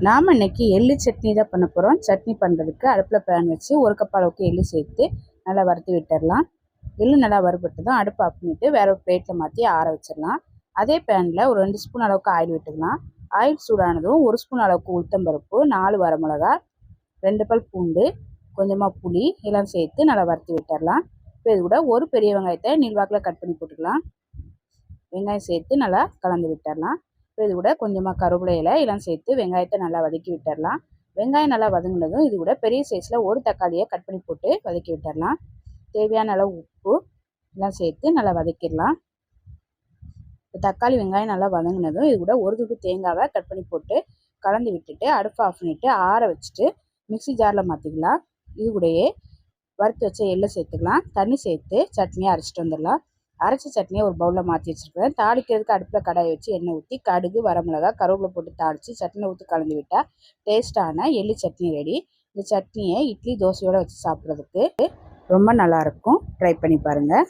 நாம் இன்றைக்கி எள்ளு சட்னி தான் பண்ண போகிறோம். சட்னி பண்ணுறதுக்கு அடுப்பில் பேன் வச்சு 1 கப் அளவுக்கு எள்ளு சேர்த்து நல்லா வறுத்து விட்டுடலாம். எள்ளு நல்லா வறுபட்டதும் அடுப்பு ஆஃப் பண்ணிவிட்டு வேறு ஒரு பிளேட்டில் மாற்றி ஆற வச்சிடலாம். அதே பேனில் ஒரு 2 ஸ்பூன் அளவுக்கு ஆயில் விட்டுக்கலாம். ஆயில் சூடானதும் 1 ஸ்பூன் அளவுக்கு உளுத்தம்பருப்பு, 4 வரமிளகா, 2 பல் பூண்டு, கொஞ்சமாக புளி எல்லாம் சேர்த்து நல்லா வறுத்து விட்டுடலாம். இப்போ இது கூட ஒரு பெரிய வெங்காயத்தை நீள்வாக்கில் கட் பண்ணி போட்டுக்கலாம். வெங்காயம் சேர்த்து நல்லா கலந்து விட்டுடலாம். இப்போ இது கூட கொஞ்சமாக கருவேப்பிலை இலை எல்லாம் சேர்த்து வெங்காயத்தை நல்லா வதக்கி விட்டுடலாம். வெங்காயம் நல்லா வதங்கினதும் இது கூட பெரிய சைஸில் ஒரு தக்காளியை கட் பண்ணி போட்டு வதக்கி விட்டுடலாம். தேவையான அளவு உப்பு எல்லாம் சேர்த்து நல்லா வதக்கிடலாம். இப்போ தக்காளி வெங்காயம் நல்லா வதங்கினதும் இது கூட ஒரு துண்டு தேங்காவை கட் பண்ணி போட்டு கலந்து விட்டுட்டு அடுப்பை ஆஃப் பண்ணிவிட்டு ஆற வச்சுட்டு மிக்ஸி ஜாரில் மாற்றிக்கலாம். இது கூடயே வறுத்து வச்ச எள்ளை சேர்த்துக்கலாம். தண்ணி சேர்த்து சட்னியை அரைச்சிட்டு வந்துடலாம். அரைச்ச சட்னியை ஒரு பவுலில் மாற்றி வச்சுருக்கேன். தாளிக்கிறதுக்கு அடுப்பில் கடாயை வச்சு எண்ணெய் ஊற்றி கடுகு, வரமிளகா, கருவேப்பிலை போட்டு தாளித்து சட்னியை ஊற்றி கலந்து விட்டால் டேஸ்ட்டான எள்ளு சட்னி ரெடி. இந்த சட்னியை இட்லி, தோசையோடு வச்சு சாப்பிட்றதுக்கு ரொம்ப நல்லாயிருக்கும். ட்ரை பண்ணி பாருங்கள்.